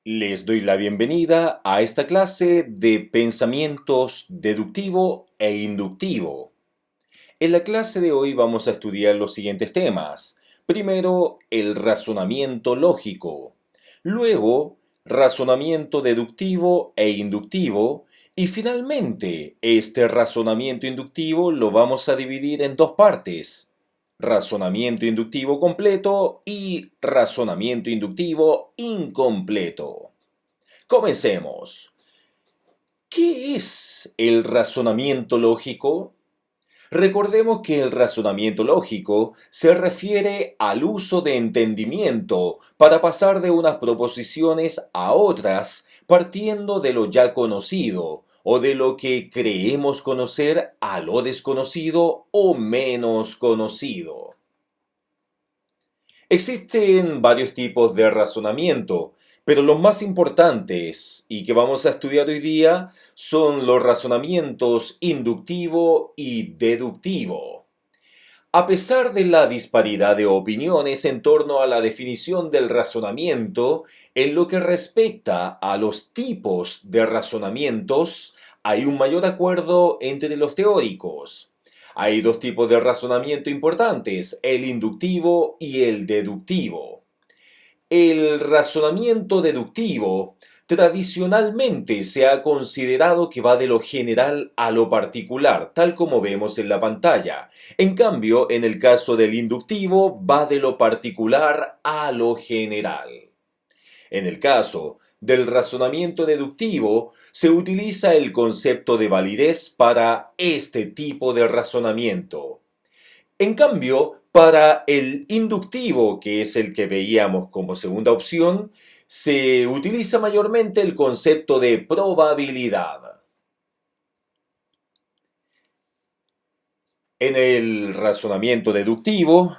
Les doy la bienvenida a esta clase de pensamientos deductivo e inductivo. En la clase de hoy vamos a estudiar los siguientes temas. Primero, el razonamiento lógico. Luego, razonamiento deductivo e inductivo. Y finalmente, este razonamiento inductivo lo vamos a dividir en dos partes. Razonamiento inductivo completo y razonamiento inductivo incompleto. Comencemos. ¿Qué es el razonamiento lógico? Recordemos que el razonamiento lógico se refiere al uso de entendimiento para pasar de unas proposiciones a otras partiendo de lo ya conocido o de lo que creemos conocer a lo desconocido o menos conocido. Existen varios tipos de razonamiento, pero los más importantes y que vamos a estudiar hoy día son los razonamientos inductivo y deductivo. A pesar de la disparidad de opiniones en torno a la definición del razonamiento, en lo que respecta a los tipos de razonamientos, hay un mayor acuerdo entre los teóricos. Hay dos tipos de razonamiento importantes, el inductivo y el deductivo. El razonamiento deductivo tradicionalmente se ha considerado que va de lo general a lo particular, tal como vemos en la pantalla. En cambio, en el caso del inductivo, va de lo particular a lo general. En el caso del razonamiento deductivo, se utiliza el concepto de validez para este tipo de razonamiento. En cambio, para el inductivo, que es el que veíamos como segunda opción, se utiliza mayormente el concepto de probabilidad. En el razonamiento deductivo,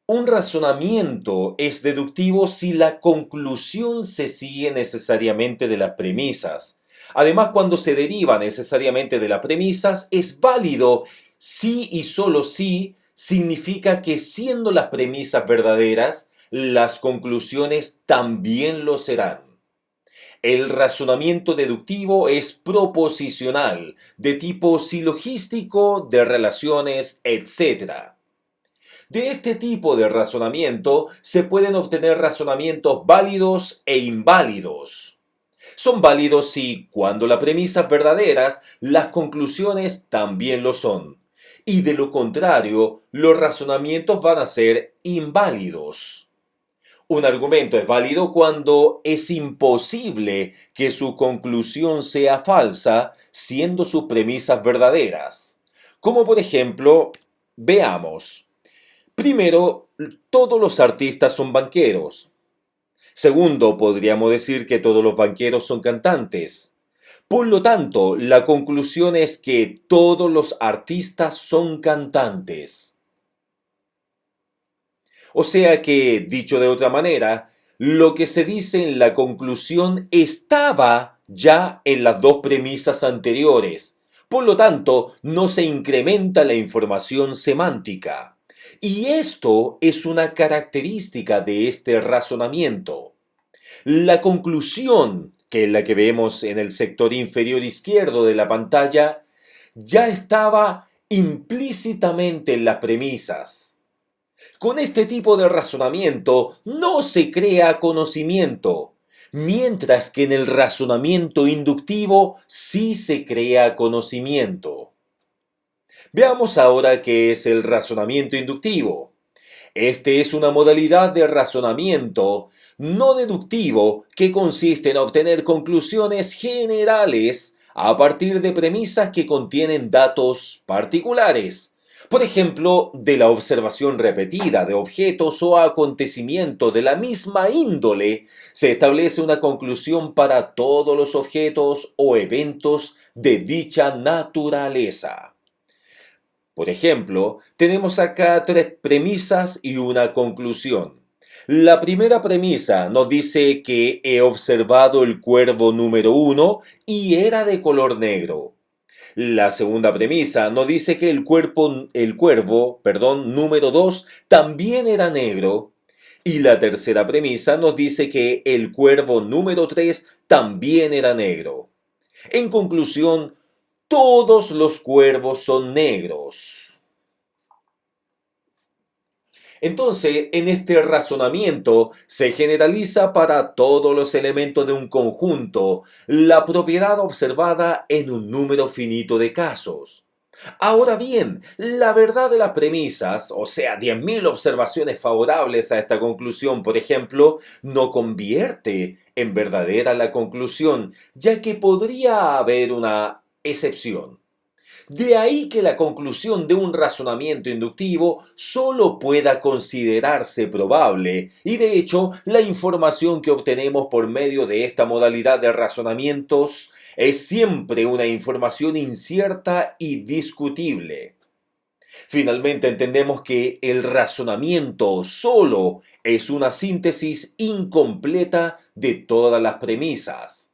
un razonamiento es deductivo si la conclusión se sigue necesariamente de las premisas. Además, cuando se deriva necesariamente de las premisas, es válido si y solo si significa que siendo las premisas verdaderas, las conclusiones también lo serán. El razonamiento deductivo es proposicional, de tipo silogístico, de relaciones, etc. De este tipo de razonamiento se pueden obtener razonamientos válidos e inválidos. Son válidos si, cuando las premisas verdaderas, las conclusiones también lo son. Y de lo contrario, los razonamientos van a ser inválidos. Un argumento es válido cuando es imposible que su conclusión sea falsa, siendo sus premisas verdaderas. Como por ejemplo, veamos. Primero, todos los artistas son banqueros. Segundo, podríamos decir que todos los banqueros son cantantes. Por lo tanto, la conclusión es que todos los artistas son cantantes. O sea que, dicho de otra manera, lo que se dice en la conclusión estaba ya en las dos premisas anteriores. Por lo tanto, no se incrementa la información semántica. Y esto es una característica de este razonamiento. La conclusión, que es la que vemos en el sector inferior izquierdo de la pantalla, ya estaba implícitamente en las premisas. Con este tipo de razonamiento no se crea conocimiento, mientras que en el razonamiento inductivo sí se crea conocimiento. Veamos ahora qué es el razonamiento inductivo. Este es una modalidad de razonamiento no deductivo que consiste en obtener conclusiones generales a partir de premisas que contienen datos particulares. Por ejemplo, de la observación repetida de objetos o acontecimientos de la misma índole, se establece una conclusión para todos los objetos o eventos de dicha naturaleza. Por ejemplo, tenemos acá tres premisas y una conclusión. La primera premisa nos dice que he observado el cuervo número 1 y era de color negro. La segunda premisa nos dice que el cuervo número 2 también era negro. Y la tercera premisa nos dice que el cuervo número 3 también era negro. En conclusión, todos los cuervos son negros. Entonces, en este razonamiento se generaliza para todos los elementos de un conjunto la propiedad observada en un número finito de casos. Ahora bien, la verdad de las premisas, o sea, 10.000 observaciones favorables a esta conclusión, por ejemplo, no convierte en verdadera la conclusión, ya que podría haber una excepción. De ahí que la conclusión de un razonamiento inductivo solo pueda considerarse probable, y de hecho la información que obtenemos por medio de esta modalidad de razonamientos es siempre una información incierta y discutible. Finalmente entendemos que el razonamiento solo es una síntesis incompleta de todas las premisas.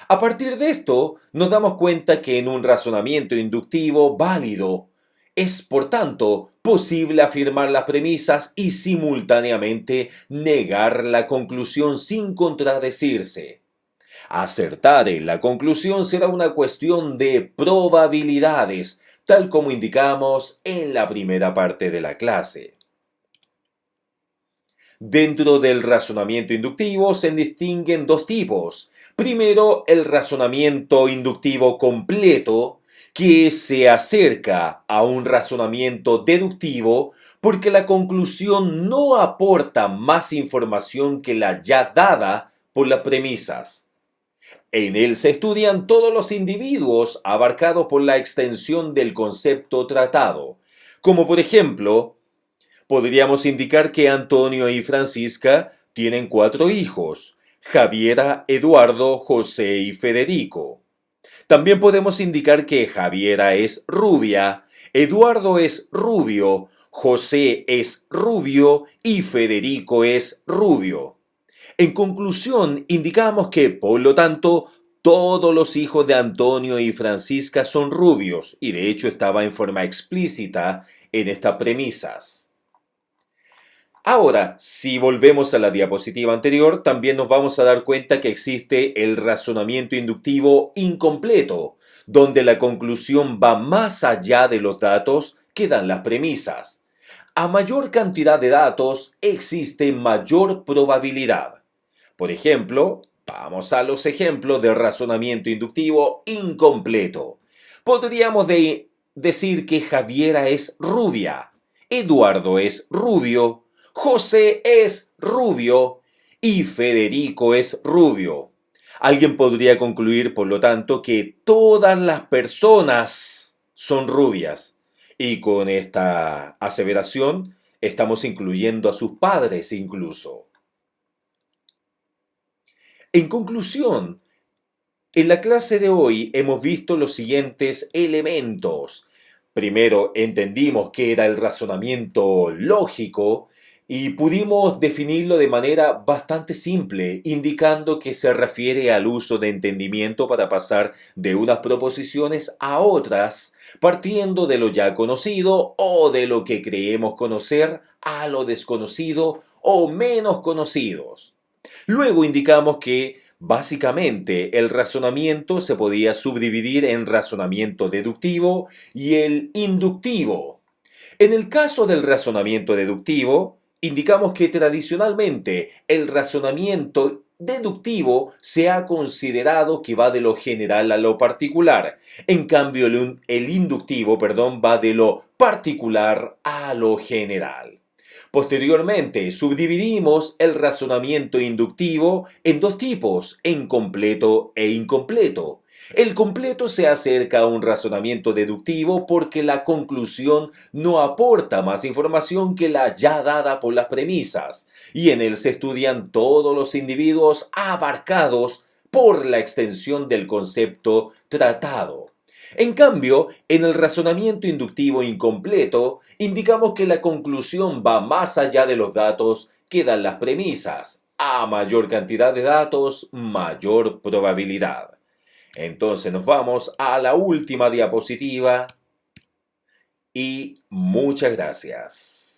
A partir de esto, nos damos cuenta que en un razonamiento inductivo válido es, por tanto, posible afirmar las premisas y simultáneamente negar la conclusión sin contradecirse. Acertar en la conclusión será una cuestión de probabilidades, tal como indicamos en la primera parte de la clase. Dentro del razonamiento inductivo se distinguen dos tipos. Primero, el razonamiento inductivo completo, que se acerca a un razonamiento deductivo porque la conclusión no aporta más información que la ya dada por las premisas. En él se estudian todos los individuos abarcados por la extensión del concepto tratado, como por ejemplo, podríamos indicar que Antonio y Francisca tienen 4 hijos: Javiera, Eduardo, José y Federico. También podemos indicar que Javiera es rubia, Eduardo es rubio, José es rubio y Federico es rubio. En conclusión, indicamos que, por lo tanto, todos los hijos de Antonio y Francisca son rubios, y de hecho estaba en forma explícita en estas premisas. Ahora, si volvemos a la diapositiva anterior, también nos vamos a dar cuenta que existe el razonamiento inductivo incompleto, donde la conclusión va más allá de los datos que dan las premisas. A mayor cantidad de datos existe mayor probabilidad. Por ejemplo, vamos a los ejemplos de razonamiento inductivo incompleto. Podríamos decir que Javiera es rubia, Eduardo es rubio, José es rubio y Federico es rubio. Alguien podría concluir, por lo tanto, que todas las personas son rubias. Y con esta aseveración estamos incluyendo a sus padres incluso. En conclusión, en la clase de hoy hemos visto los siguientes elementos. Primero, entendimos qué era el razonamiento lógico y pudimos definirlo de manera bastante simple, indicando que se refiere al uso de entendimiento para pasar de unas proposiciones a otras, partiendo de lo ya conocido o de lo que creemos conocer a lo desconocido o menos conocidos. Luego indicamos que, básicamente, el razonamiento se podía subdividir en razonamiento deductivo y el inductivo. En el caso del razonamiento deductivo, indicamos que tradicionalmente el razonamiento deductivo se ha considerado que va de lo general a lo particular. En cambio, el inductivo, va de lo particular a lo general. Posteriormente, subdividimos el razonamiento inductivo en dos tipos, en completo e incompleto. El completo se acerca a un razonamiento deductivo porque la conclusión no aporta más información que la ya dada por las premisas, y en él se estudian todos los individuos abarcados por la extensión del concepto tratado. En cambio, en el razonamiento inductivo incompleto, indicamos que la conclusión va más allá de los datos que dan las premisas. A mayor cantidad de datos, mayor probabilidad. Entonces nos vamos a la última diapositiva y muchas gracias.